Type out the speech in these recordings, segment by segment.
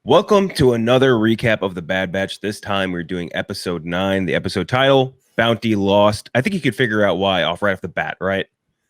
Welcome to another recap of the Bad Batch. This time we're doing episode 9. The episode title, Bounty Lost. I think you could figure out why right off the bat, right?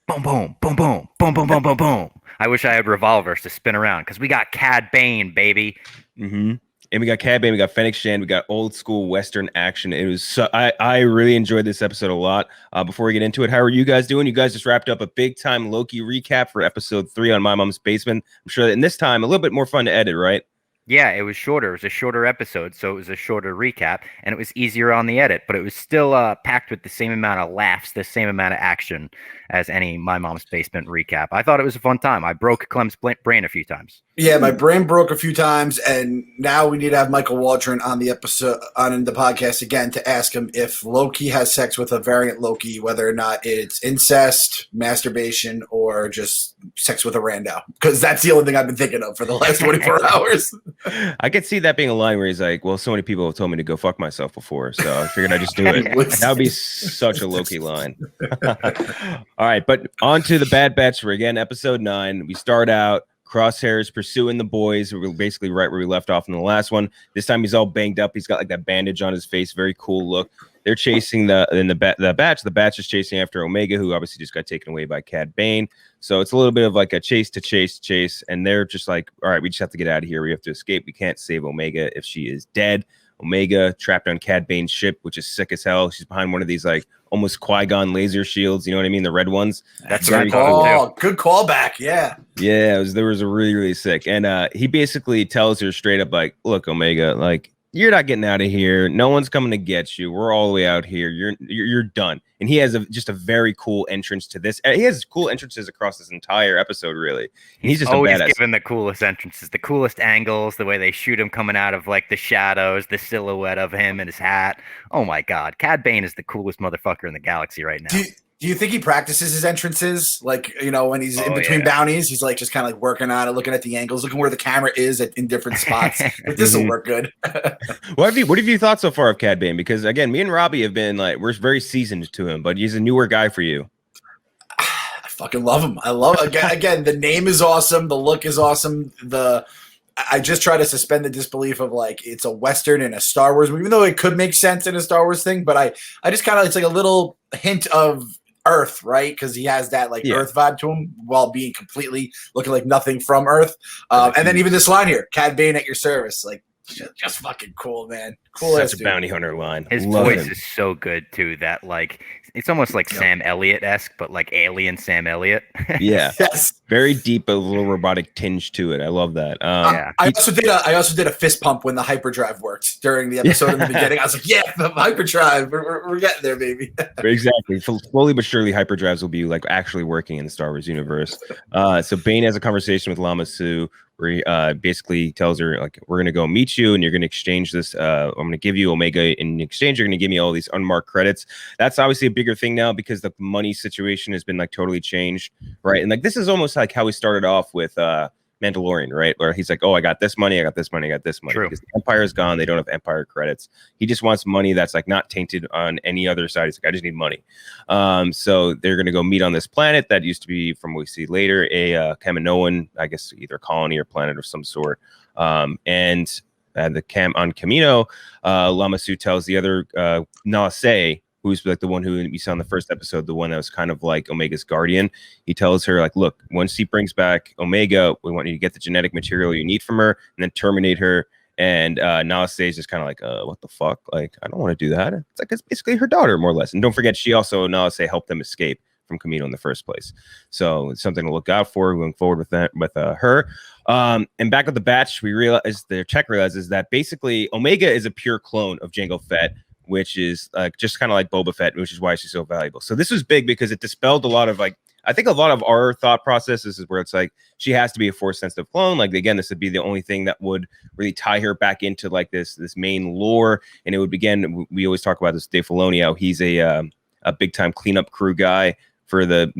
Boom, boom, boom, boom, boom, boom, boom, boom, boom. I wish I had revolvers to spin around because we got Cad Bane, baby. Mm-hmm. And we got Cad Bane, we got Fennec Shand, we got old school Western action. It was I really enjoyed this episode a lot. Before we get into it, how are you guys doing? You guys just wrapped up a big time Loki recap for episode 3 on My Mom's Basement. I'm sure that in this time a little bit more fun to edit, right? Yeah, it was shorter. It was a shorter episode, so it was a shorter recap, and it was easier on the edit, but it was still packed with the same amount of laughs, the same amount of action as any My Mom's Basement recap. I thought it was a fun time. I broke Clem's brain a few times. Yeah, my brain broke a few times, and now we need to have Michael Waldron on the episode, on the podcast again, to ask him if Loki has sex with a variant Loki, whether or not it's incest, masturbation, or just sex with a rando. Because that's the only thing I've been thinking of for the last 24 hours. I could see that being a line where he's like, well, so many people have told me to go fuck myself before, so I figured I'd just do it. That would be such a Loki line. All right, but on to the Bad Batch. We're again, episode 9. We start out, Crosshairs pursuing the boys. We're basically right where we left off in the last one. This time he's all banged up. He's got like that bandage on his face. Very cool look. They're chasing the Batch. The Batch is chasing after Omega, who obviously just got taken away by Cad Bane. So it's a little bit of like a chase. And they're just like, all right, we just have to get out of here. We have to escape. We can't save Omega if she is dead. Omega trapped on Cad Bane's ship, which is sick as hell. She's behind one of these like almost Qui-Gon laser shields. You know what I mean? The red ones. That's very cool. Oh, good callback. Yeah. Yeah. There was a really, really sick. And he basically tells her straight up like, look, Omega, like, you're not getting out of here. No one's coming to get you. We're all the way out here. You're done. And he has just a very cool entrance to this. He has cool entrances across this entire episode, really. And he's just always a badass. Given the coolest entrances, the coolest angles, the way they shoot him coming out of like the shadows, the silhouette of him and his hat. Oh my God, Cad Bane is the coolest motherfucker in the galaxy right now. Do you think he practices his entrances? Like, you know, when he's in between bounties, he's like just kind of like working on it, looking at the angles, looking where the camera is in different spots. Like, this will work good. What have you thought so far of Cad Bane? Because again, me and Robbie have been like, we're very seasoned to him, but he's a newer guy for you. I fucking love him. I love again, the name is awesome, the look is awesome. I just try to suspend the disbelief of like it's a Western and a Star Wars, even though it could make sense in a Star Wars thing, but I just kind of, it's like a little hint of Earth, right? Because he has that like Earth vibe to him while being completely looking like nothing from Earth. And then even this line here, Cad Bane at your service, like just fucking cool, man. Cool. Such a bounty hunter line. His voice is so good too. That like it's almost like Sam Elliott-esque, but like alien Sam Elliott. Yeah. Yes. Very deep, a little robotic tinge to it. I love that. Yeah. I also did a fist pump when the hyperdrive worked during the episode in the beginning. I was like, yeah, the hyperdrive. We're getting there, baby. Exactly. Slowly but surely, hyperdrives will be like actually working in the Star Wars universe. So Bane has a conversation with Lama Su where he basically tells her, like, we're going to go meet you and you're going to exchange this. I'm going to give you Omega in exchange. You're going to give me all these unmarked credits. That's obviously a bigger thing now because the money situation has been like totally changed, right? And like this is almost like how we started off with Mandalorian, right? Where he's like, oh, I got this money, I got this money, I got this money. True. Because the Empire is gone. They don't have Empire credits. He just wants money that's like not tainted on any other side. He's like, I just need money. So they're going to go meet on this planet that used to be, from what we see later, a Kaminoan, I guess either colony or planet of some sort. On Kamino, Lama Su tells the other Nalase, who's like the one who we saw in the first episode, the one that was kind of like Omega's guardian. He tells her, like, look, once he brings back Omega, we want you to get the genetic material you need from her and then terminate her. And Nalase is just kind of like, what the fuck? Like, I don't want to do that. It's like, it's basically her daughter, more or less. And don't forget, Nalase helped them escape from Kamino in the first place. So it's something to look out for going forward with that, with her. And back with the Batch, the Czech realizes that basically Omega is a pure clone of Jango Fett, which is just kind of like Boba Fett, which is why she's so valuable. So this was big because it dispelled a lot of like, I think a lot of our thought processes is where it's like, she has to be a force sensitive clone. Like, again, this would be the only thing that would really tie her back into like this main lore. And it would begin, we always talk about this Dave Filoni, how he's a big time cleanup crew guy for the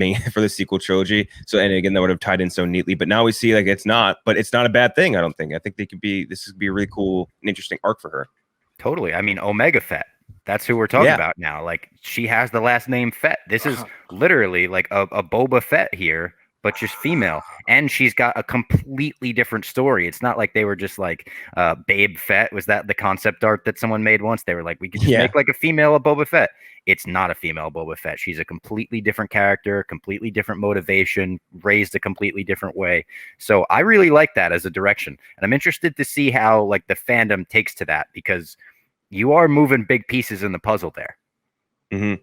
sequel trilogy. So, and again, that would have tied in so neatly, but now we see like it's not a bad thing. I think this could be a really cool and interesting arc for her. Totally. I mean, Omega Fett. That's who we're talking about now. Like, she has the last name Fett. This is literally like a Boba Fett here, but just female. And she's got a completely different story. It's not like they were just like Babe Fett. Was that the concept art that someone made once? They were like, we could just make like a female of Boba Fett. It's not a female Boba Fett. She's a completely different character, completely different motivation, raised a completely different way. So I really like that as a direction. And I'm interested to see how like the fandom takes to that, because you are moving big pieces in the puzzle there. Mm-hmm.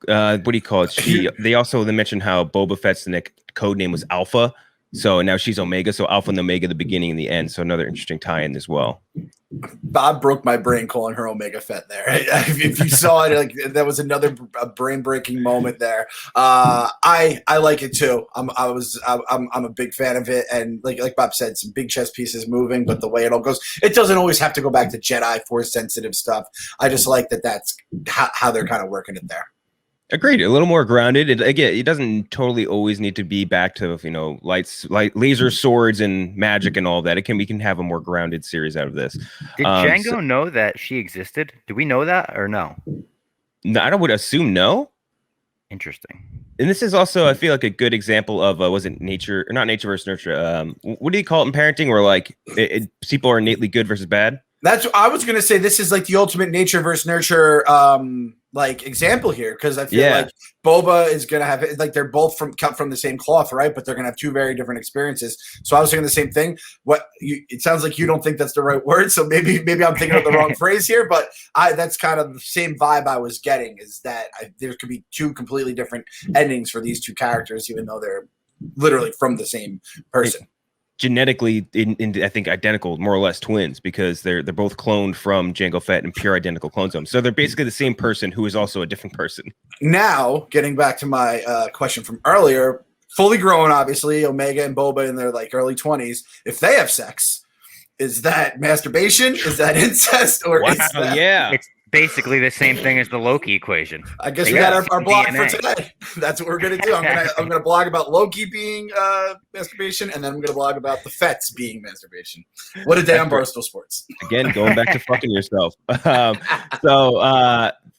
What do you call it? They mentioned how Boba Fett's code name was Alpha. So now she's Omega. So Alpha and Omega, the beginning and the end. So another interesting tie-in as well. Bob broke my brain calling her Omega Fett there. If you saw it, like that was another brain-breaking moment there. I like it too. I'm a big fan of it, and like Bob said, some big chess pieces moving, but the way it all goes, it doesn't always have to go back to Jedi Force sensitive stuff. I just like that's how they're kind of working it there. Agreed. A little more grounded. Again, it doesn't totally always need to be back to laser swords and magic and all that. We can have a more grounded series out of this. Did Django know that she existed? Do we know that or no? No, I would assume no. Interesting. And this is also, I feel like, a good example of was it nature or not nature versus nurture? What do you call it in parenting? Where like people are innately good versus bad. That's what I was gonna say. This is like the ultimate nature versus nurture like example here, because I feel like Boba is gonna have like they're both cut from the same cloth, right? But they're gonna have two very different experiences. So I was thinking the same thing. It sounds like you don't think that's the right word, so maybe I'm thinking of the wrong phrase here. But that's kind of the same vibe I was getting, is that there could be two completely different endings for these two characters, even though they're literally from the same person. Genetically, I think identical, more or less twins, because they're both cloned from Jango Fett and pure identical clones of them. So they're basically the same person who is also a different person. Now, getting back to my question from earlier, fully grown, obviously, Omega and Boba in their like early 20s. If they have sex, is that masturbation? Is that incest? Or is that... Yeah. It's basically the same thing as the Loki equation. I guess we got our blog for today. That's what we're gonna do. I'm gonna blog about Loki being masturbation, and then I'm gonna blog about the Fets being masturbation. What a day on Barstool Sports. Again, going back to fucking yourself.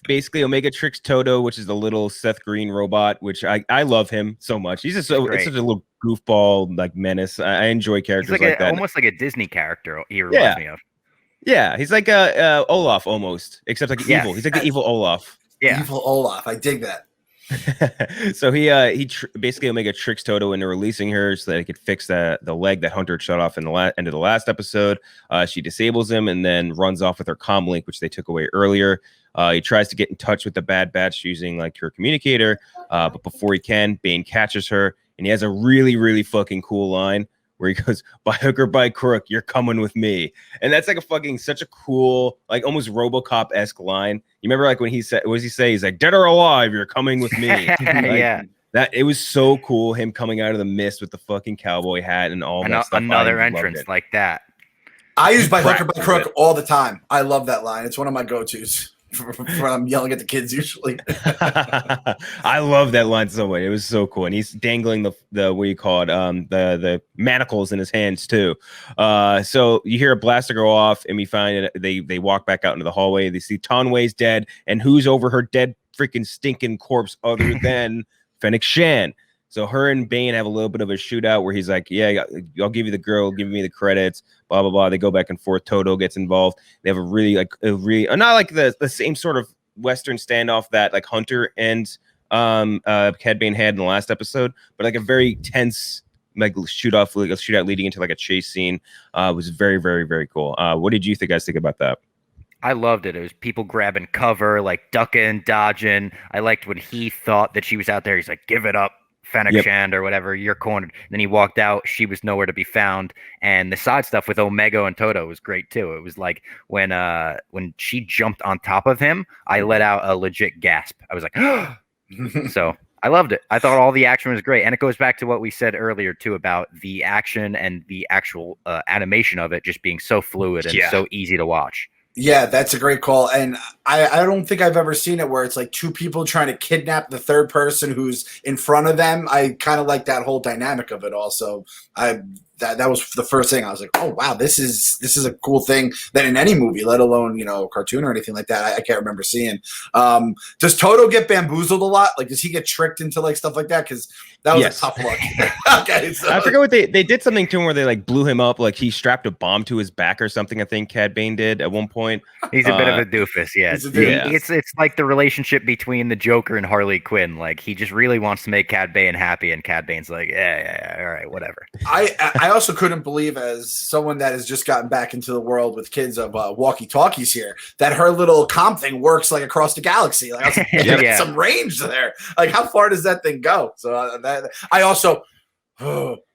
Basically, Omega tricks Toto, which is the little Seth Green robot, which I love him so much. He's just it's such a little goofball like menace. I enjoy characters like that. Almost like a Disney character. He reminds me of. Yeah, he's like Olaf almost, except like evil. He's like the evil Olaf. Yeah, evil Olaf. I dig that. So basically Omega tricks Toto into releasing her so that he could fix the leg that Hunter had shut off in the end of the last episode. She disables him and then runs off with her comlink, which they took away earlier. He tries to get in touch with the Bad Batch using like her communicator, but before he can, Bane catches her, and he has a really, really fucking cool line where he goes, by hook or by crook, you're coming with me. And that's like such a cool, like almost RoboCop-esque line. You remember like when he said, what does he say? He's like, dead or alive, you're coming with me. Yeah. That it was so cool, him coming out of the mist with the fucking cowboy hat and all that stuff. Another entrance like that. I use by hook or by crook all the time. I love that line. It's one of my go-tos. When I'm yelling at the kids usually. I love that line so much. It was so cool. And he's dangling the what do you call it? The manacles in his hands too. So you hear a blaster go off and we find they walk back out into the hallway. They see Tonway's dead, and who's over her dead freaking stinking corpse other than Fennec Shand. So her and Bane have a little bit of a shootout where he's like, yeah, I'll give you the girl, give me the credits, blah, blah, blah. They go back and forth. Toto gets involved. They have a really not like the same sort of Western standoff that like Hunter and Cad Bane had in the last episode, but like a very tense like shootout leading into like a chase scene. Was very, very, very cool. What did you guys think about that? I loved it. It was people grabbing cover, like ducking, dodging. I liked when he thought that she was out there. He's like, give it up, Fennec Shand or whatever, you're cornered. And then he walked out. She was nowhere to be found. And the side stuff with Omega and Toto was great too. It was like when she jumped on top of him, I let out a legit gasp. I was like, so I loved it. I thought all the action was great. And it goes back to what we said earlier too about the action and the actual animation of it just being so fluid and so easy to watch. Yeah, that's a great call. And I don't think I've ever seen it where it's like two people trying to kidnap the third person who's in front of them. I kind of like that whole dynamic of it also. that was the first thing I was like, oh wow, this is a cool thing that in any movie, let alone cartoon or anything like that, I can't remember seeing. Does Toto get bamboozled a lot? Like, does he get tricked into like stuff like that? Because that was a tough look. Okay, so. I forget what they did something to him where they like blew him up, like he strapped a bomb to his back or something. I think Cad Bane did at one point. He's a bit of a doofus, yeah. It's like the relationship between the Joker and Harley Quinn. Like he just really wants to make Cad Bane happy, and Cad Bane's like, yeah, all right, whatever. I also couldn't believe, as someone that has just gotten back into the world with kids of walkie-talkies here, that her little comm thing works like across the galaxy. Like, I was like, some range there. Like, how far does that thing go? So I also,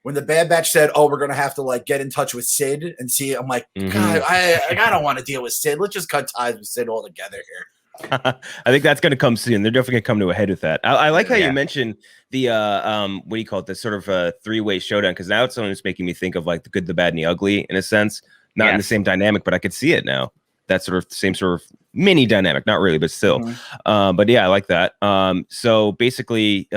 when the Bad Batch said, "Oh, we're gonna have to like get in touch with Sid and see," I'm like, God, I don't want to deal with Sid. Let's just cut ties with Sid altogether here. I think that's going to come soon. They're definitely going to come to a head with that. I like how you mentioned the what do you call it? The sort of a three-way showdown, because now it's something that's making me think of like the good, the bad, and the ugly in a sense. Not in the same dynamic, but I could see it now. That sort of same sort of mini dynamic, not really, but still. But yeah, I like that. So basically,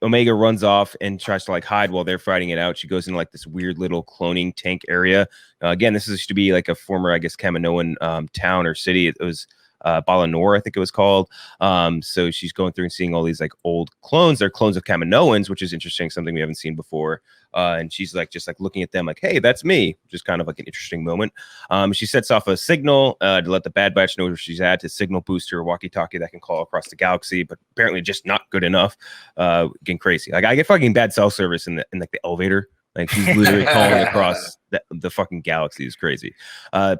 Omega runs off and tries to like hide while they're fighting it out. She goes into like this weird little cloning tank area. Again, this is to be like a former, I guess, Kaminoan town or city. It was Balanor, I think it was called. So she's going through and seeing all these like old clones. They're clones of Kaminoans, which is interesting, something we haven't seen before. And she's like just like looking at them like, hey, that's me, which is kind of like an interesting moment. She sets off a signal to let the Bad Batch know where she's at, to signal boost her walkie-talkie that can call across the galaxy, but apparently just not good enough. Getting crazy. Like I get fucking bad cell service in like the elevator. Like she's literally calling across the fucking galaxy. Is crazy.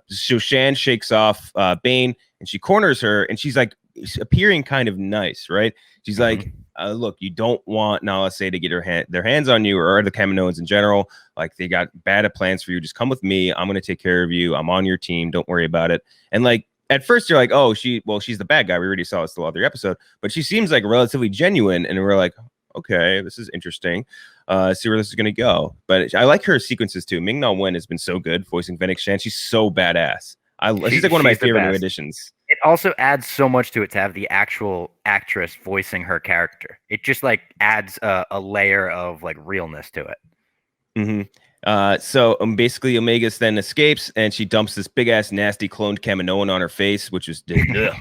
So Shand shakes off Bane and she corners her, and she's like appearing kind of nice, right? She's like, look, you don't want Nala Se to get their hands on you, or the Kaminoans in general. Like they got bad plans for you. Just come with me. I'm going to take care of you. I'm on your team. Don't worry about it. And like at first you're like, oh, she's the bad guy. We already saw this the other episode, but she seems like relatively genuine, and we're like, okay, this is interesting. See where this is going to go. But I like her sequences too. Ming-Na Wen has been so good voicing Fennec Shand. She's so badass. She's like one of my favorite new additions. It also adds so much to it to have the actual actress voicing her character. It just like adds a layer of like realness to it. So basically Omega's then escapes, and she dumps this big ass nasty cloned Kaminoan on her face, which is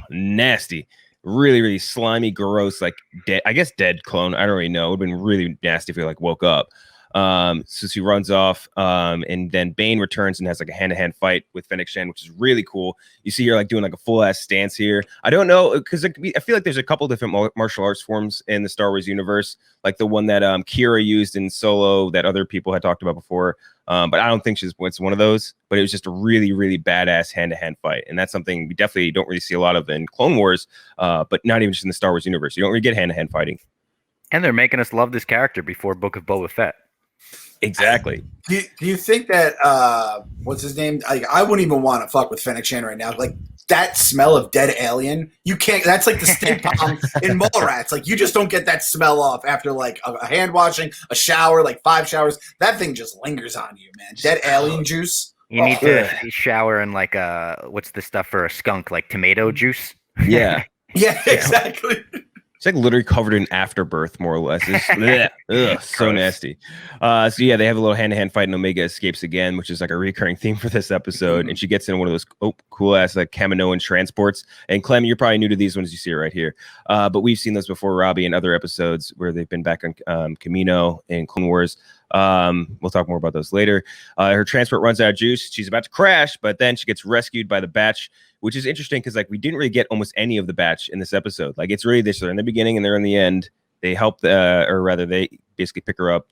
nasty. Really, really slimy, gross, like dead. I guess dead clone. I don't really know. It would have been really nasty if he like woke up. So she runs off, and then Bane returns and has like a hand-to-hand fight with Fennec Shand, which is really cool. You see her like doing like a full-ass stance here. I don't know, because I feel like there's a couple different martial arts forms in the Star Wars universe, like the one that Kira used in Solo that other people had talked about before. But I don't think it's one of those. But it was just a really, really badass hand-to-hand fight, and that's something we definitely don't really see a lot of in Clone Wars, but not even just in the Star Wars universe. You don't really get hand-to-hand fighting. And they're making us love this character before Book of Boba Fett. Exactly. Do you think that what's his name? I wouldn't even want to fuck with Fennec Shand right now. Like that smell of dead alien, you can't. That's like the stink bomb in Mallrats. Like you just don't get that smell off after like a hand washing, a shower, like 5 showers. That thing just lingers on you, man. Dead alien juice. You need to shower in like what's the stuff for a skunk? Like tomato juice. Yeah. Yeah, exactly. It's like literally covered in afterbirth, more or less. It's so nasty. So yeah, they have a little hand-to-hand fight, and Omega escapes again, which is like a recurring theme for this episode. And she gets in one of those cool ass like Kaminoan transports. And Clem, you're probably new to these ones. You see it right here, but we've seen those before, Robbie, in other episodes where they've been back on Kamino in Clone Wars. We'll talk more about those later. Her transport runs out of juice. She's about to crash, but then she gets rescued by the Batch, which is interesting because like we didn't really get almost any of the Batch in this episode. Like it's really this, they're in the beginning and they're in the end. They help or rather they basically pick her up,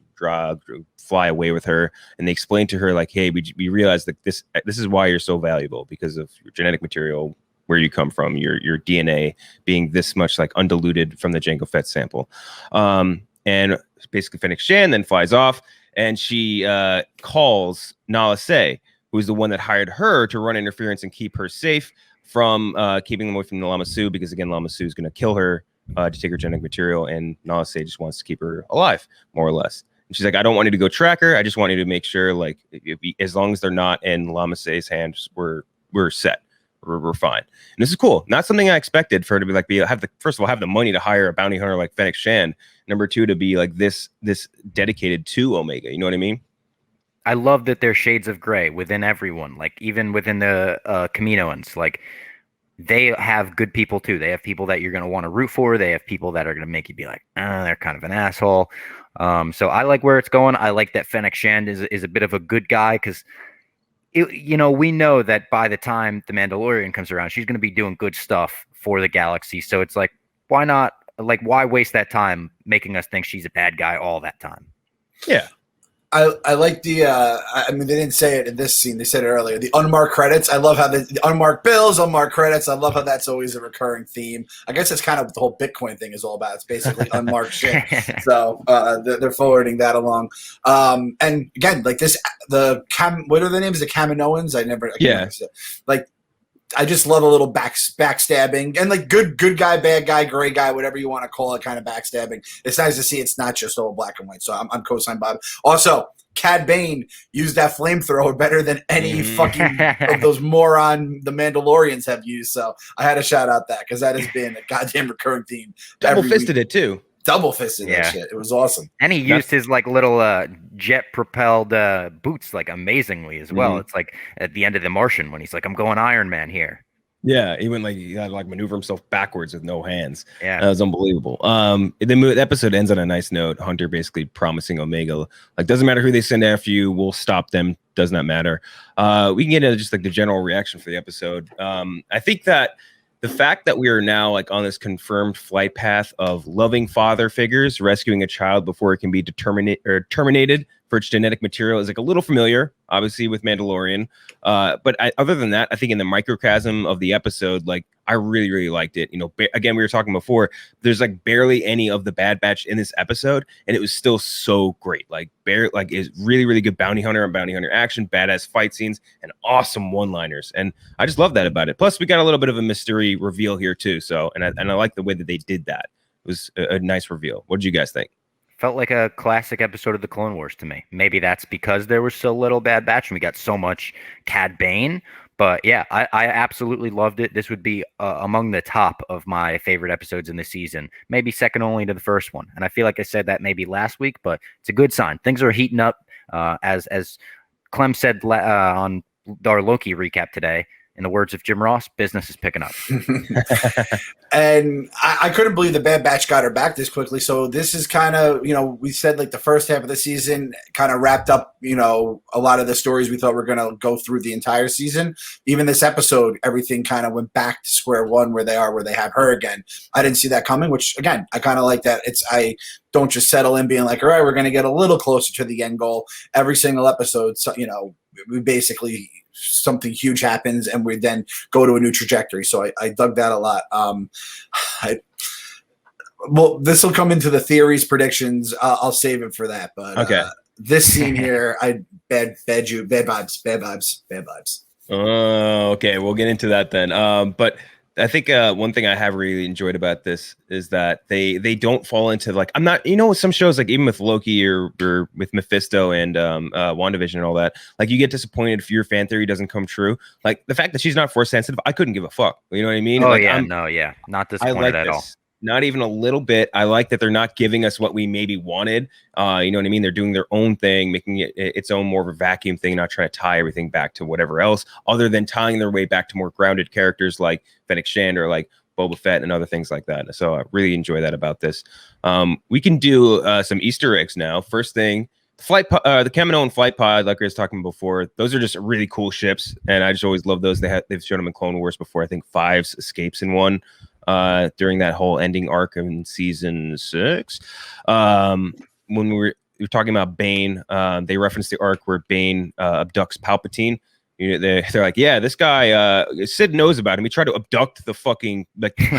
fly away with her, and they explain to her like, hey, we realize that this is why you're so valuable, because of your genetic material, where you come from, your DNA being this much like undiluted from the Jango Fett sample. And basically Fennec Shand then flies off, and she calls Nala Se, who is the one that hired her to run interference and keep her safe from keeping them away from the Lama Su, because again, Lama Su is going to kill her to take her genetic material, and Nala Se just wants to keep her alive, more or less. And she's like, I don't want you to go track her. I just want you to make sure, like, as long as they're not in Lama Se's hands, we're set. We're fine. And this is cool. Not something I expected for her to be like, first of all, have the money to hire a bounty hunter like Fennec Shand. Number two, to be like this dedicated to Omega. You know what I mean? I love that there's shades of gray within everyone, like even within the Kaminoans. Like they have good people too. They have people that you're going to want to root for. They have people that are going to make you be like, they're kind of an asshole. So I like where it's going. I like that Fennec Shand is a bit of a good guy because we know that by the time the Mandalorian comes around, she's going to be doing good stuff for the galaxy. So it's like, why not? Like, why waste that time making us think she's a bad guy all that time? Yeah. I like the I mean, they didn't say it in this scene, they said it earlier, the unmarked credits. I love how the unmarked bills, unmarked credits. I love how that's always a recurring theme. I guess that's kind of what the whole Bitcoin thing is all about. It's basically unmarked shit. So they're forwarding that along. And again, like this, what are the names? The Kaminoans? I can't remember. Like, I just love a little backstabbing and like good guy, bad guy, gray guy, whatever you want to call it, kind of backstabbing. It's nice to see it's not just all black and white. So I'm co-signed Bob. Also, Cad Bane used that flamethrower better than any fucking of those moron the Mandalorians have used. So I had to shout out that because that has been a goddamn recurring theme. Double-fisted it too. Double-fisted that shit. It was awesome. And he used his like little jet-propelled boots like amazingly as well. It's like at the end of The Martian when he's like, I'm going Iron Man here. Yeah, he went he had to like maneuver himself backwards with no hands. Yeah, that was unbelievable. The episode ends on a nice note. Hunter basically promising Omega, like, doesn't matter who they send after you, we'll stop them. Does not matter. We can get into just like the general reaction for the episode. I think that the fact that we are now like on this confirmed flight path of loving father figures rescuing a child before it can be terminated for its genetic material is like a little familiar, obviously, with Mandalorian. But other than that, I think in the microcosm of the episode, like, I really, really liked it. Again, we were talking before, there's like barely any of the Bad Batch in this episode, and it was still so great. Like, it's really, really good bounty hunter and bounty hunter action, badass fight scenes, and awesome one-liners. And I just love that about it. Plus, we got a little bit of a mystery reveal here too. So, and I like the way that they did that. It was a nice reveal. What did you guys think? Felt like a classic episode of the Clone Wars to me. Maybe that's because there was so little Bad Batch and we got so much Cad Bane. But yeah, I absolutely loved it. This would be among the top of my favorite episodes in the season, maybe second only to the first one. And I feel like I said that maybe last week, but it's a good sign. Things are heating up. As Clem said on our Loki recap today, in the words of Jim Ross, business is picking up. And I couldn't believe the Bad Batch got her back this quickly. So this is kind of, we said like the first half of the season kind of wrapped up, a lot of the stories we thought were going to go through the entire season. Even this episode, everything kind of went back to square one where they have her again. I didn't see that coming, which again, I kind of like that. I don't just settle in being like, all right, we're going to get a little closer to the end goal. Every single episode, so, we basically something huge happens and we then go to a new trajectory. So I dug that a lot. Well, this will come into the theories, predictions. I'll save it for that. But okay, this scene here, bad vibes. Oh, okay, we'll get into that then. But I think one thing I have really enjoyed about this is that they don't fall into like, I'm not, some shows like even with Loki or with Mephisto and WandaVision and all that, like you get disappointed if your fan theory doesn't come true. Like the fact that she's not force sensitive, I couldn't give a fuck. You know what I mean? Oh like, not disappointed at all. Not even a little bit. I like that they're not giving us what we maybe wanted. You know what I mean? They're doing their own thing, making it its own more of a vacuum thing, not trying to tie everything back to whatever else, other than tying their way back to more grounded characters like Fennec Shand or like Boba Fett and other things like that. So I really enjoy that about this. We can do some Easter eggs now. First thing, the Kaminoan flight pod, like I was talking before, those are just really cool ships, and I just always love those. They've shown them in Clone Wars before. I think 5 escapes in one. During that whole ending arc in season 6, when we were talking about Bane, they referenced the arc where Bane abducts Palpatine. They're like, yeah, this guy, Sid knows about him. He tried to abduct the fucking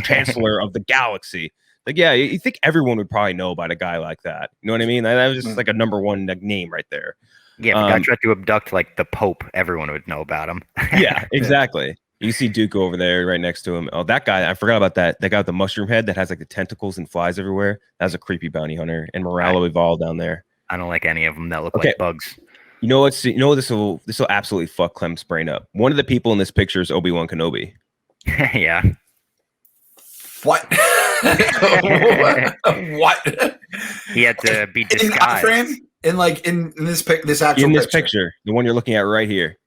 chancellor of the galaxy. Like, yeah, you think everyone would probably know about a guy like that. You know what I mean? That was just like a number one name right there. Yeah, if a guy tried to abduct like the Pope, everyone would know about him. Yeah, exactly. You see Dooku over there right next to him. Oh, that guy, I forgot about that. That guy with the mushroom head that has like the tentacles and flies everywhere. That's a creepy bounty hunter. And Moralo evolved down there. I don't like any of them that look like bugs. This will absolutely fuck Clem's brain up. One of the people in this picture is Obi-Wan Kenobi. Yeah. What? What? He had to be disguised. in this actual in this picture. picture, the one you're looking at right here.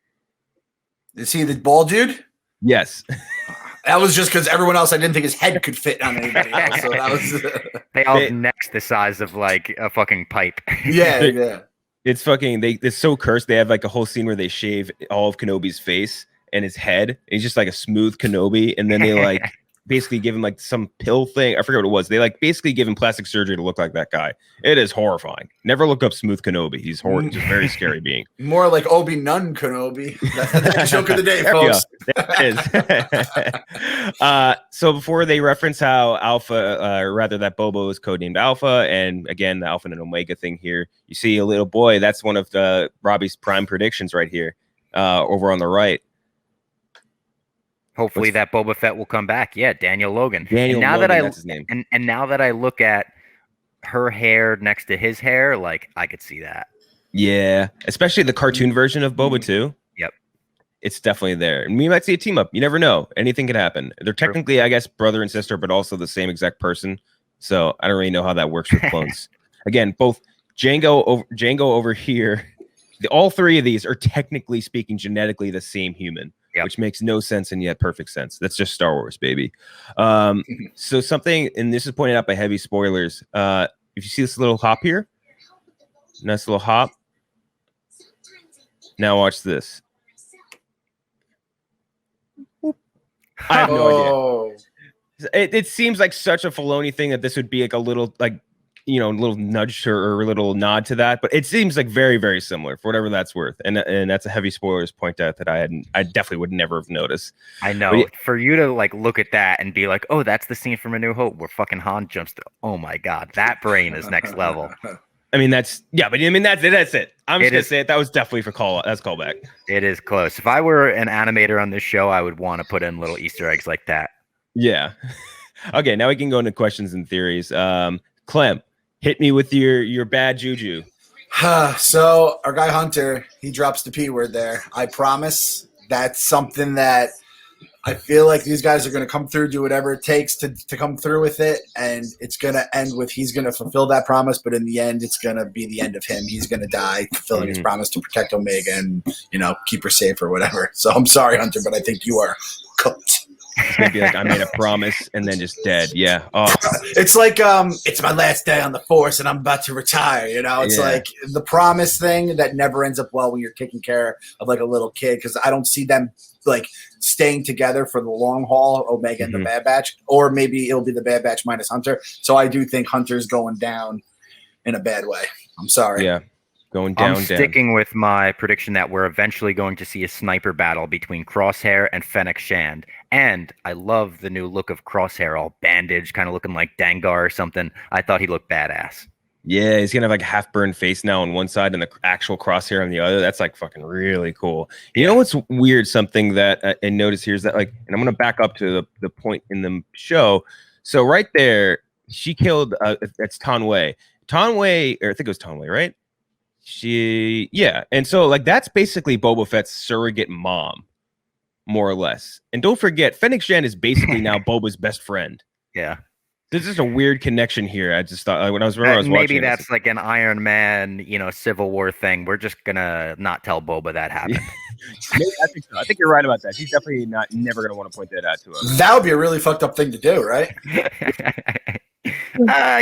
Is he the bald dude? Yes. That was just because everyone else, I didn't think his head could fit on anybody else. So that was. They all have necks the size of like a fucking pipe. Yeah. It's fucking. It's so cursed. They have like a whole scene where they shave all of Kenobi's face and his head. He's just like a smooth Kenobi, and then they like basically give him like some pill thing. I forget what it was. They like basically give him plastic surgery to look like that guy. It is horrifying. Never look up Smooth Kenobi. He's just a very scary being. More like Obi-Nun Kenobi. That's the joke of the day, folks. There it is. So before they reference how Alpha, or rather that Boba is codenamed Alpha, and again the Alpha and Omega thing here, you see a little boy. That's one of Robbie's prime predictions right here, over on the right. Hopefully that Boba Fett will come back. Yeah, Daniel Logan. Daniel Logan, that's his name. And now that I look at her hair next to his hair, like I could see that. Yeah, especially the cartoon version of Boba too. Yep. It's definitely there. And we might see a team up. You never know. Anything could happen. They're technically, I guess, brother and sister, but also the same exact person. So I don't really know how that works with clones. Again, both Django over here, all three of these are technically speaking genetically the same human. Yep. Which makes no sense and yet perfect sense. That's just Star Wars, baby. So something, and this is pointed out by heavy spoilers. If you see this little hop here, nice little hop. Now watch this. I have no idea. It seems like such a Filoni thing that this would be like a little little nudge or a little nod to that, but it seems like very, very similar for whatever that's worth. And that's a heavy spoilers point out that I definitely would never have noticed. I know. For you to like look at that and be like, oh, that's the scene from A New Hope where fucking Han jumps to, oh my God, that brain is next level. I mean, that's it. That's it. I'm just going to say it. That was definitely that's callback. It is close. If I were an animator on this show, I would want to put in little Easter eggs like that. Yeah. Okay. Now we can go into questions and theories. Clem, hit me with your bad juju. So our guy Hunter, he drops the P word there. I promise that's something that I feel like these guys are going to come through, do whatever it takes to come through with it. And it's going to end with he's going to fulfill that promise. But in the end, it's going to be the end of him. He's going to die fulfilling his promise to protect Omega and, keep her safe or whatever. So I'm sorry, Hunter, but I think you are cooked. It's gonna be like I made a promise and then just dead. Yeah. Oh. It's like it's my last day on the force and I'm about to retire. It's like the promise thing that never ends up well when you're taking care of like a little kid, because I don't see them like staying together for the long haul, Omega and the Bad Batch, or maybe it'll be the Bad Batch minus Hunter. So I do think Hunter's going down in a bad way. I'm sorry. Yeah. Going down. I'm sticking with my prediction that we're eventually going to see a sniper battle between Crosshair and Fennec Shand. And I love the new look of Crosshair, all bandaged, kind of looking like Dengar or something. I thought he looked badass. Yeah, he's gonna have like a half-burned face now on one side and the actual Crosshair on the other. That's like fucking really cool. You know what's weird? Something that I noticed here is that and I'm gonna back up to the point in the show. So right there, she killed. That's Tanway. Tanway, or I think it was Tanway, right? And so that's basically Boba Fett's surrogate mom, more or less. And don't forget, Fennec Shand is basically now Boba's best friend. Yeah. There's just a weird connection here. I just thought when I was watching, maybe that's like an Iron Man, Civil War thing. We're just gonna not tell Boba that happened. I think so. I think you're right about that. He's definitely never gonna want to point that out to us. That would be a really fucked up thing to do, right?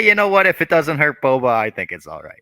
You know what? If it doesn't hurt Boba, I think it's all right.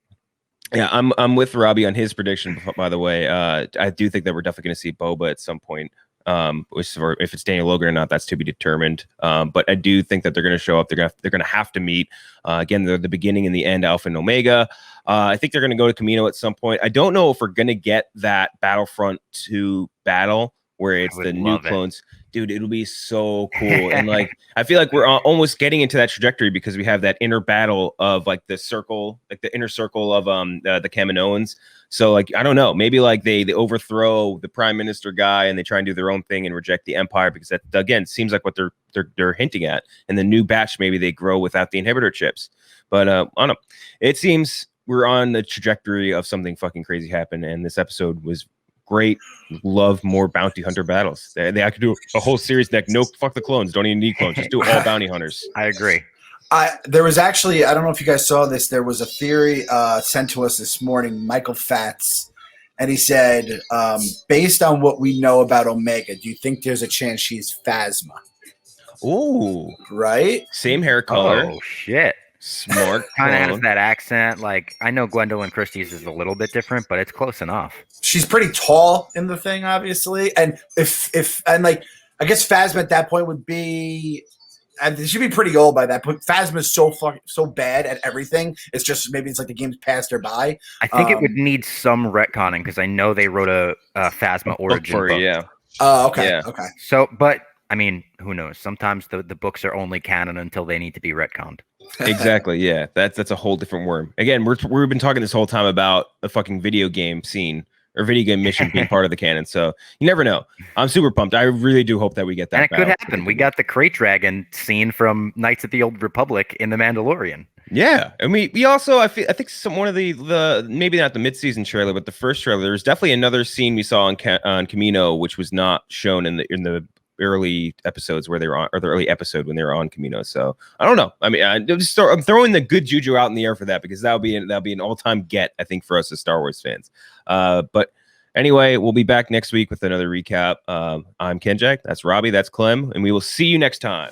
Yeah, I'm with Robbie on his prediction. By the way, I do think that we're definitely going to see Boba at some point. If it's Daniel Logan or not, that's to be determined. But I do think that they're going to show up. They're going to have to meet. Again, they're the beginning and the end, Alpha and Omega. I think they're going to go to Camino at some point. I don't know if we're going to get that Battlefront 2 battle where it's the new clones. Dude, it'll be so cool. And I feel like we're almost getting into that trajectory because we have that inner battle of the circle, the inner circle of the Kaminoans. So I don't know, maybe they overthrow the prime minister guy and they try and do their own thing and reject the empire, because that again seems like what they're hinting at. And the new batch, maybe they grow without the inhibitor chips. But I don't know. It seems we're on the trajectory of something fucking crazy happen. And this episode was great. Love more bounty hunter battles. They could do a whole series fuck the clones. Don't even need clones. Just do all bounty hunters. I agree. There was actually, I don't know if you guys saw this, there was a theory sent to us this morning, Michael Fatz, and he said, based on what we know about Omega, do you think there's a chance she's Phasma? Ooh. Right? Same hair color. Oh, shit. Smart. Kind of has clone. that accent. Like, I know Gwendolyn Christie's is a little bit different, but it's close enough. She's pretty tall in the thing, obviously. And I guess Phasma at that point would be, and she'd be pretty old by that point. Phasma's so bad at everything. It's just maybe it's like the game's passed her by. I think it would need some retconning because I know they wrote a Phasma origin book. Yeah. Oh, okay. Yeah. Okay. So, but I mean, who knows? Sometimes the books are only canon until they need to be retconned. Exactly. Yeah. That's a whole different worm. Again, we've been talking this whole time about a fucking video game scene or video game mission being part of the canon. So you never know. I'm super pumped. I really do hope that we get that. And it could happen. We got the Crate Dragon scene from Knights of the Old Republic in The Mandalorian. Yeah, and we also I think one of the maybe not the mid-season trailer, but the first trailer, there was definitely another scene we saw on Camino, which was not shown in the early episodes where they were on, or the early episode when they were on Camino. So I don't know. I mean, I'm throwing the good juju out in the air for that because that'll be an all-time get, I think, for us as Star Wars fans. But anyway, we'll be back next week with another recap. I'm Ken Jack. That's Robbie. That's Clem, and we will see you next time.